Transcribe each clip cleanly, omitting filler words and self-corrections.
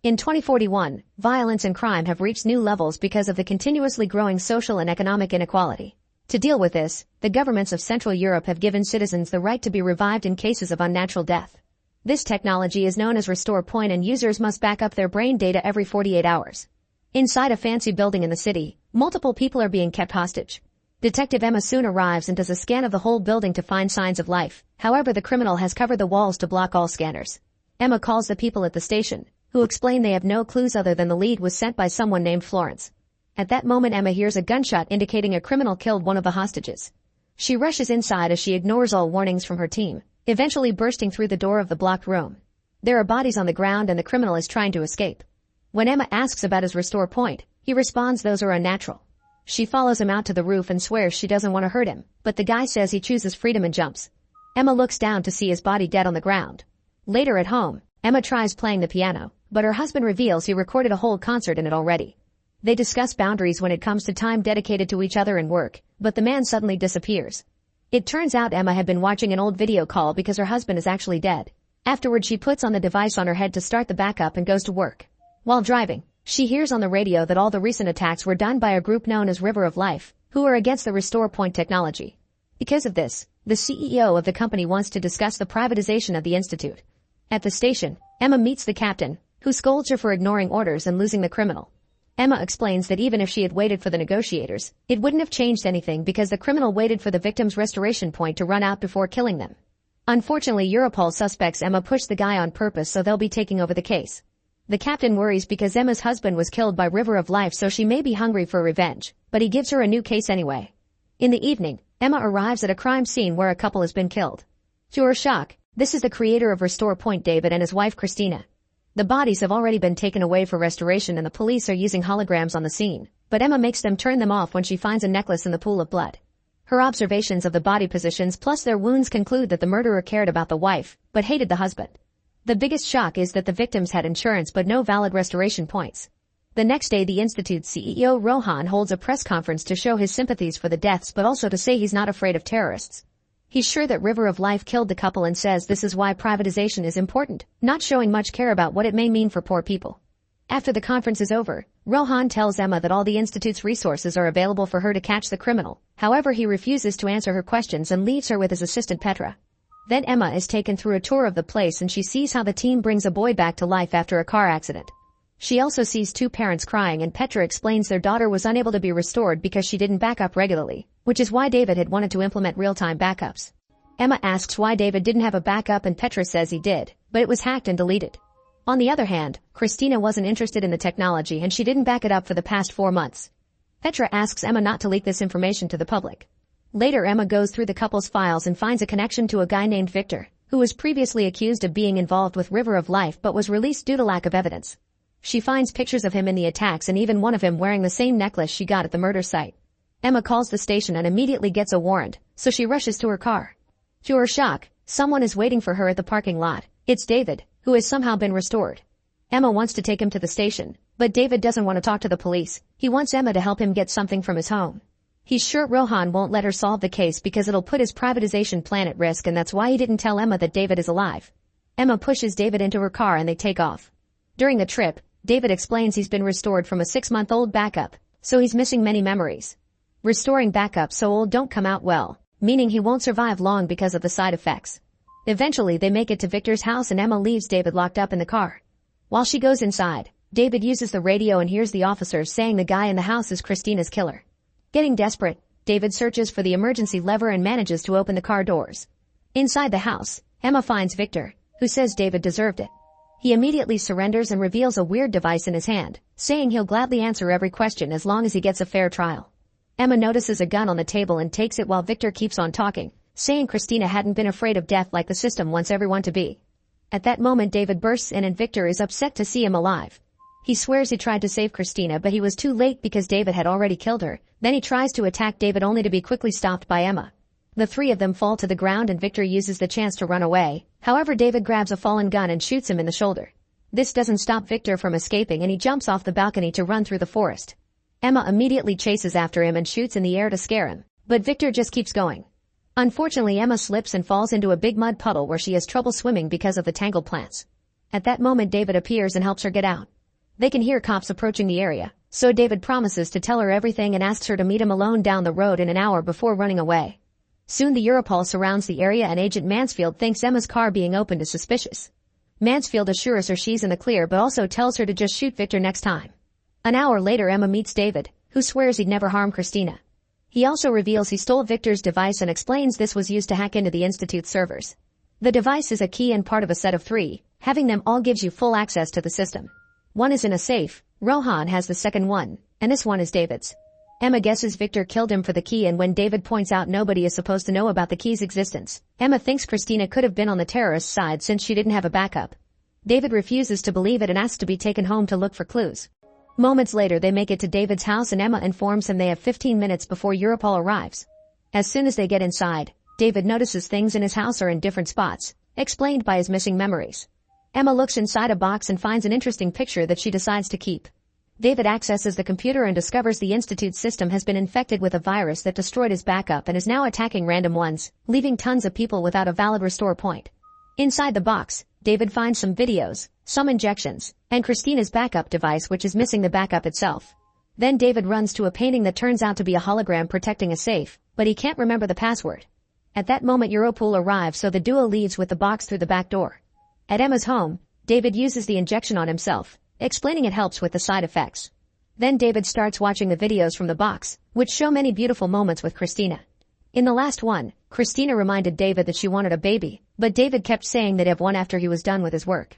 In 2041, violence and crime have reached new levels because of the continuously growing social and economic inequality. To deal with this, the governments of Central Europe have given citizens the right to be revived in cases of unnatural death. This technology is known as Restore Point, and users must back up their brain data every 48 hours. Inside a fancy building in the city, multiple people are being kept hostage. Detective Emma soon arrives and does a scan of the whole building to find signs of life. However, the criminal has covered the walls to block all scanners. Emma calls the people at the station, who explain they have no clues other than the lead was sent by someone named Florence. At that moment, Emma hears a gunshot indicating a criminal killed one of the hostages. She rushes inside as she ignores all warnings from her team, eventually bursting through the door of the blocked room. There are bodies on the ground and the criminal is trying to escape. When Emma asks about his Restore Point, he responds those are unnatural. She follows him out to the roof and swears she doesn't want to hurt him, but the guy says he chooses freedom and jumps. Emma looks down to see his body dead on the ground. Later at home, Emma tries playing the piano, but her husband reveals he recorded a whole concert in it already. They discuss boundaries when it comes to time dedicated to each other and work, but the man suddenly disappears. It turns out Emma had been watching an old video call because her husband is actually dead. Afterward, she puts on the device on her head to start the backup and goes to work. While driving, she hears on the radio that all the recent attacks were done by a group known as River of Life, who are against the Restore Point technology. Because of this, the CEO of the company wants to discuss the privatization of the institute. At the station, Emma meets the captain, who scolds her for ignoring orders and losing the criminal. Emma explains that even if she had waited for the negotiators, it wouldn't have changed anything because the criminal waited for the victim's restoration point to run out before killing them. Unfortunately, Europol suspects Emma pushed the guy on purpose, so they'll be taking over the case. The captain worries because Emma's husband was killed by River of Life, so she may be hungry for revenge, but he gives her a new case anyway. In the evening, Emma arrives at a crime scene where a couple has been killed. To her shock, this is the creator of Restore Point, David, and his wife Christina. The bodies have already been taken away for restoration and the police are using holograms on the scene, but Emma makes them turn them off when she finds a necklace in the pool of blood. Her observations of the body positions plus their wounds conclude that the murderer cared about the wife, but hated the husband. The biggest shock is that the victims had insurance but no valid restoration points. The next day, the Institute's CEO Rohan holds a press conference to show his sympathies for the deaths but also to say he's not afraid of terrorists. He's sure that River of Life killed the couple and says this is why privatization is important, not showing much care about what it may mean for poor people. After the conference is over, Rohan tells Emma that all the Institute's resources are available for her to catch the criminal. However, he refuses to answer her questions and leaves her with his assistant Petra. Then Emma is taken through a tour of the place and she sees how the team brings a boy back to life after a car accident. She also sees two parents crying, and Petra explains their daughter was unable to be restored because she didn't back up regularly, which is why David had wanted to implement real-time backups. Emma asks why David didn't have a backup and Petra says he did, but it was hacked and deleted. On the other hand, Christina wasn't interested in the technology and she didn't back it up for the past 4 months. Petra asks Emma not to leak this information to the public. Later, Emma goes through the couple's files and finds a connection to a guy named Victor, who was previously accused of being involved with River of Life but was released due to lack of evidence. She finds pictures of him in the attacks and even one of him wearing the same necklace she got at the murder site. Emma calls the station and immediately gets a warrant, so she rushes to her car. To her shock, someone is waiting for her at the parking lot. It's David, who has somehow been restored. Emma wants to take him to the station, but David doesn't want to talk to the police. He wants Emma to help him get something from his home. He's sure Rohan won't let her solve the case because it'll put his privatization plan at risk, and that's why he didn't tell Emma that David is alive. Emma pushes David into her car and they take off. During the trip, David explains he's been restored from a 6-month-old backup, so he's missing many memories. Restoring backups so old don't come out well, meaning he won't survive long because of the side effects. Eventually, they make it to Victor's house and Emma leaves David locked up in the car. While she goes inside, David uses the radio and hears the officers saying the guy in the house is Christina's killer. Getting desperate, David searches for the emergency lever and manages to open the car doors. Inside the house, Emma finds Victor, who says David deserved it. He immediately surrenders and reveals a weird device in his hand, saying he'll gladly answer every question as long as he gets a fair trial. Emma notices a gun on the table and takes it while Victor keeps on talking, saying Christina hadn't been afraid of death like the system wants everyone to be. At that moment, David bursts in and Victor is upset to see him alive. He swears he tried to save Christina, but he was too late because David had already killed her. Then he tries to attack David only to be quickly stopped by Emma. The three of them fall to the ground and Victor uses the chance to run away. However, David grabs a fallen gun and shoots him in the shoulder. This doesn't stop Victor from escaping and he jumps off the balcony to run through the forest. Emma immediately chases after him and shoots in the air to scare him, but Victor just keeps going. Unfortunately, Emma slips and falls into a big mud puddle where she has trouble swimming because of the tangled plants. At that moment, David appears and helps her get out. They can hear cops approaching the area, so David promises to tell her everything and asks her to meet him alone down the road in an hour before running away. Soon the Europol surrounds the area and Agent Mansfield thinks Emma's car being opened is suspicious. Mansfield assures her she's in the clear but also tells her to just shoot Victor next time. An hour later Emma meets David, who swears he'd never harm Christina. He also reveals he stole Victor's device and explains this was used to hack into the Institute's servers. The device is a key and part of a set of 3, having them all gives you full access to the system. One is in a safe, Rohan has the second one, and this one is David's. Emma guesses Victor killed him for the key and when David points out nobody is supposed to know about the key's existence, Emma thinks Christina could have been on the terrorist side since she didn't have a backup. David refuses to believe it and asks to be taken home to look for clues. Moments later they make it to David's house and Emma informs him they have 15 minutes before Europol arrives. As soon as they get inside, David notices things in his house are in different spots, explained by his missing memories. Emma looks inside a box and finds an interesting picture that she decides to keep. David accesses the computer and discovers the Institute's system has been infected with a virus that destroyed his backup and is now attacking random ones, leaving tons of people without a valid restore point. Inside the box, David finds some videos, some injections, and Christina's backup device which is missing the backup itself. Then David runs to a painting that turns out to be a hologram protecting a safe, but he can't remember the password. At that moment Europol arrives so the duo leaves with the box through the back door. At Emma's home, David uses the injection on himself, explaining it helps with the side effects. Then David starts watching the videos from the box, which show many beautiful moments with Christina. In the last one, Christina reminded David that she wanted a baby, but David kept saying they'd have one after he was done with his work.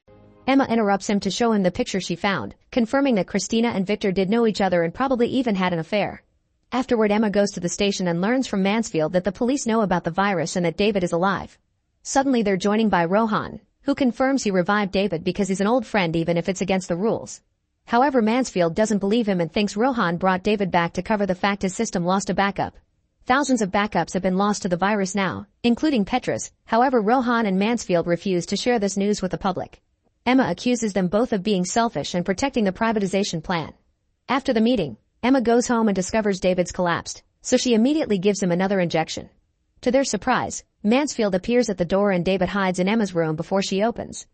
Emma interrupts him to show him the picture she found, confirming that Christina and Victor did know each other and probably even had an affair. Afterward Emma goes to the station and learns from Mansfield that the police know about the virus and that David is alive. Suddenly they're joined by Rohan, who confirms he revived David because he's an old friend even if it's against the rules. However, Mansfield doesn't believe him and thinks Rohan brought David back to cover the fact his system lost a backup. Thousands of backups have been lost to the virus now, including Petra's. However, Rohan and Mansfield refuse to share this news with the public. Emma accuses them both of being selfish and protecting the privatization plan. After the meeting, Emma goes home and discovers David's collapsed, so she immediately gives him another injection. To their surprise, Mansfield appears at the door and David hides in Emma's room before she opens.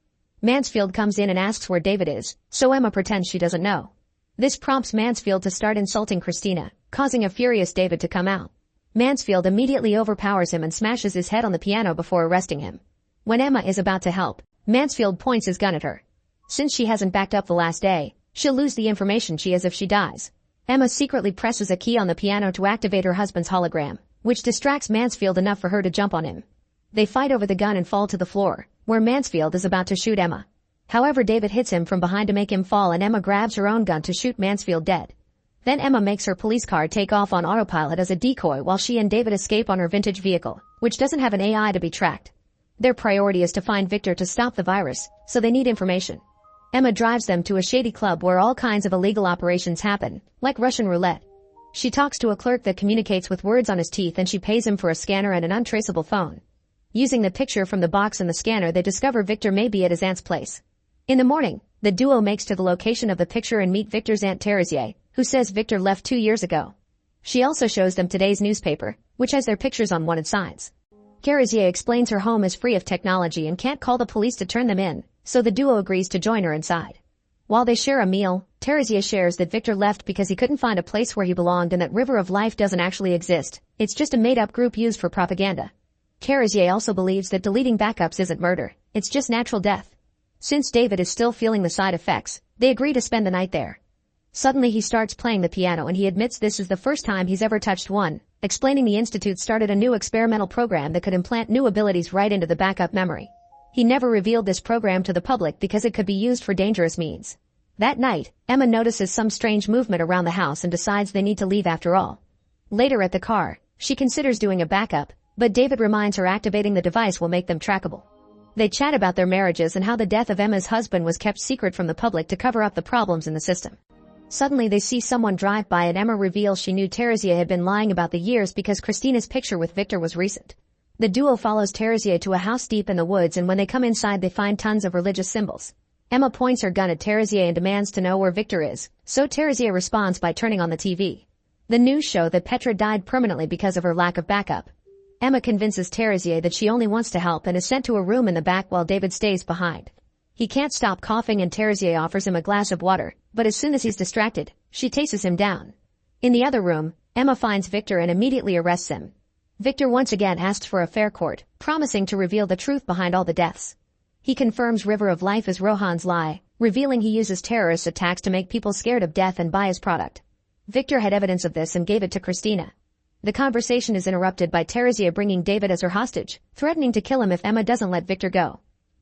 Mansfield comes in and asks where David is, so Emma pretends she doesn't know. This prompts Mansfield to start insulting Christina, causing a furious David to come out. Mansfield immediately overpowers him and smashes his head on the piano before arresting him. When Emma is about to help, Mansfield points his gun at her. Since she hasn't backed up the last day, she'll lose the information she has if she dies. Emma secretly presses a key on the piano to activate her husband's hologram, which distracts Mansfield enough for her to jump on him. They fight over the gun and fall to the floor, where Mansfield is about to shoot Emma. However, David hits him from behind to make him fall and Emma grabs her own gun to shoot Mansfield dead. Then Emma makes her police car take off on autopilot as a decoy while she and David escape on her vintage vehicle, which doesn't have an AI to be tracked. Their priority is to find Victor to stop the virus, so they need information. Emma drives them to a shady club where all kinds of illegal operations happen, like Russian roulette. She talks to a clerk that communicates with words on his teeth and she pays him for a scanner and an untraceable phone. Using the picture from the box and the scanner they discover Victor may be at his aunt's place. In the morning, the duo makes to the location of the picture and meet Victor's aunt Teresier, who says Victor left 2 years ago. She also shows them today's newspaper, which has their pictures on wanted signs. Teresier explains her home is free of technology and can't call the police to turn them in, so the duo agrees to join her inside. While they share a meal, Teresier shares that Victor left because he couldn't find a place where he belonged and that River of Life doesn't actually exist, it's just a made-up group used for propaganda. Teresier also believes that deleting backups isn't murder, it's just natural death. Since David is still feeling the side effects, they agree to spend the night there. Suddenly he starts playing the piano and he admits this is the first time he's ever touched one, explaining the Institute started a new experimental program that could implant new abilities right into the backup memory. He never revealed this program to the public because it could be used for dangerous means. That night, Emma notices some strange movement around the house and decides they need to leave after all. Later at the car, she considers doing a backup, but David reminds her activating the device will make them trackable. They chat about their marriages and how the death of Emma's husband was kept secret from the public to cover up the problems in the system. Suddenly they see someone drive by and Emma reveals she knew Teresier had been lying about the years because Christina's picture with Victor was recent. The duo follows Teresier to a house deep in the woods and when they come inside they find tons of religious symbols. Emma points her gun at Teresier and demands to know where Victor is, so Teresier responds by turning on the TV. The news show that Petra died permanently because of her lack of backup. Emma convinces Teresier that she only wants to help and is sent to a room in the back while David stays behind. He can't stop coughing and Teresier offers him a glass of water, but as soon as he's distracted, she chases him down. In the other room, Emma finds Victor and immediately arrests him. Victor once again asks for a fair court, promising to reveal the truth behind all the deaths. He confirms River of Life is Rohan's lie, revealing he uses terrorist attacks to make people scared of death and buy his product. Victor had evidence of this and gave it to Christina. The conversation is interrupted by Teresia bringing David as her hostage, threatening to kill him if Emma doesn't let Victor go.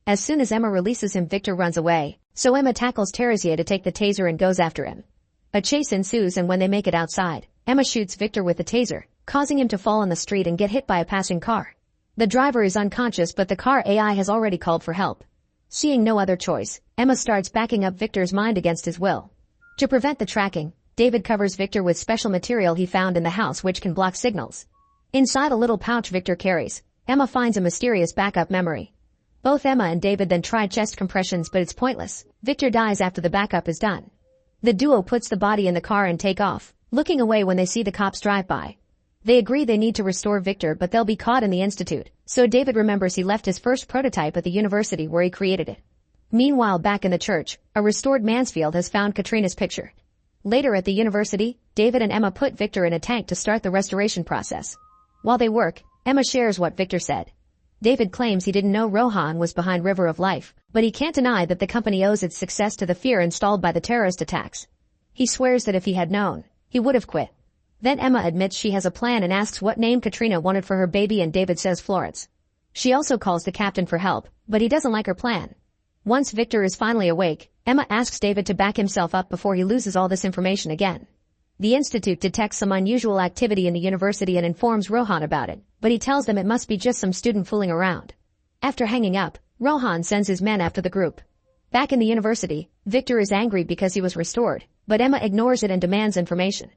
As soon as Emma releases him, Victor runs away, so Emma tackles Teresia to take the taser and goes after him. A chase ensues, and when they make it outside, Emma shoots Victor with the taser, causing him to fall on the street and get hit by a passing car. The driver is unconscious, but the car AI has already called for help. Seeing no other choice, Emma starts backing up Victor's mind against his will. To prevent the tracking, David covers Victor with special material he found in the house which can block signals. Inside a little pouch Victor carries, Emma finds a mysterious backup memory. Both Emma and David then try chest compressions, but it's pointless. Victor dies after the backup is done. The duo puts the body in the car and take off, looking away when they see the cops drive by. They agree they need to restore Victor, but they'll be caught in the institute, so David remembers he left his first prototype at the university where he created it. Meanwhile, back in the church, a restored Mansfield has found Katrina's picture. Later at the university, David and Emma put Victor in a tank to start the restoration process. While they work, Emma shares what Victor said. David claims he didn't know Rohan was behind River of Life, but he can't deny that the company owes its success to the fear installed by the terrorist attacks. He swears that if he had known, he would have quit. Then Emma admits she has a plan and asks what name Katrina wanted for her baby, and David says Florence. She also calls the captain for help, but he doesn't like her plan. Once Victor is finally awake, Emma asks David to back himself up before he loses all this information again. The institute detects some unusual activity in the university and informs Rohan about it, but he tells them it must be just some student fooling around. After hanging up, Rohan sends his men after the group. Back in the university, Victor is angry because he was restored, but Emma ignores it and demands information.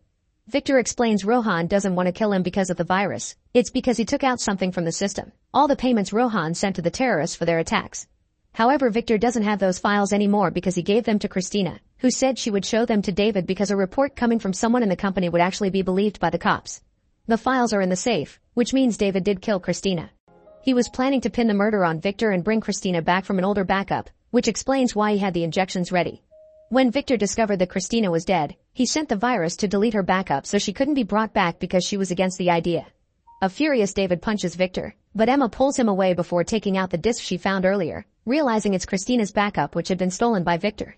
Victor explains Rohan doesn't want to kill him because of the virus. It's because he took out something from the system, all the payments Rohan sent to the terrorists for their attacks. However, Victor doesn't have those files anymore because he gave them to Christina, who said she would show them to David because a report coming from someone in the company would actually be believed by the cops. The files are in the safe, which means David did kill Christina. He was planning to pin the murder on Victor and bring Christina back from an older backup, which explains why he had the injections ready. When Victor discovered that Christina was dead, he sent the virus to delete her backup so she couldn't be brought back because she was against the idea. A furious David punches Victor, but Emma pulls him away before taking out the disc she found earlier, realizing it's Christina's backup which had been stolen by Victor.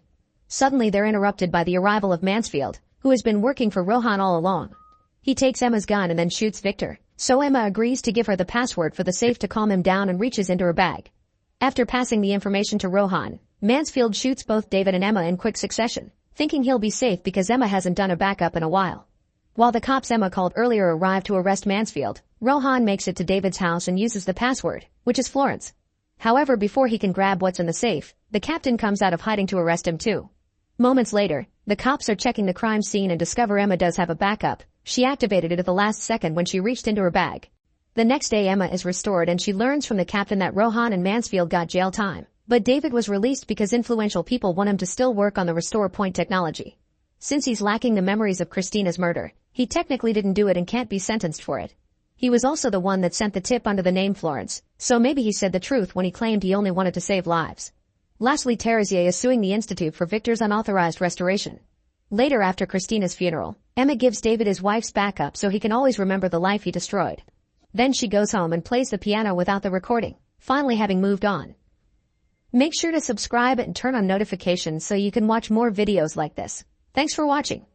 Suddenly they're interrupted by the arrival of Mansfield, who has been working for Rohan all along. He takes Emma's gun and then shoots Victor, so Emma agrees to give her the password for the safe to calm him down and reaches into her bag. After passing the information to Rohan, Mansfield shoots both David and Emma in quick succession, thinking he'll be safe because Emma hasn't done a backup in a while. While the cops Emma called earlier arrive to arrest Mansfield, Rohan makes it to David's house and uses the password, which is Florence. However, before he can grab what's in the safe, the captain comes out of hiding to arrest him too. Moments later, the cops are checking the crime scene and discover Emma does have a backup. She activated it at the last second when she reached into her bag. The next day Emma is restored and she learns from the captain that Rohan and Mansfield got jail time, but David was released because influential people want him to still work on the restore point technology. Since he's lacking the memories of Christina's murder, he technically didn't do it and can't be sentenced for it. He was also the one that sent the tip under the name Florence, so maybe he said the truth when he claimed he only wanted to save lives. Lastly, Teresia is suing the institute for Victor's unauthorized restoration. Later, after Christina's funeral, Emma gives David his wife's backup so he can always remember the life he destroyed. Then she goes home and plays the piano without the recording, finally having moved on. Make sure to subscribe and turn on notifications so you can watch more videos like this. Thanks for watching.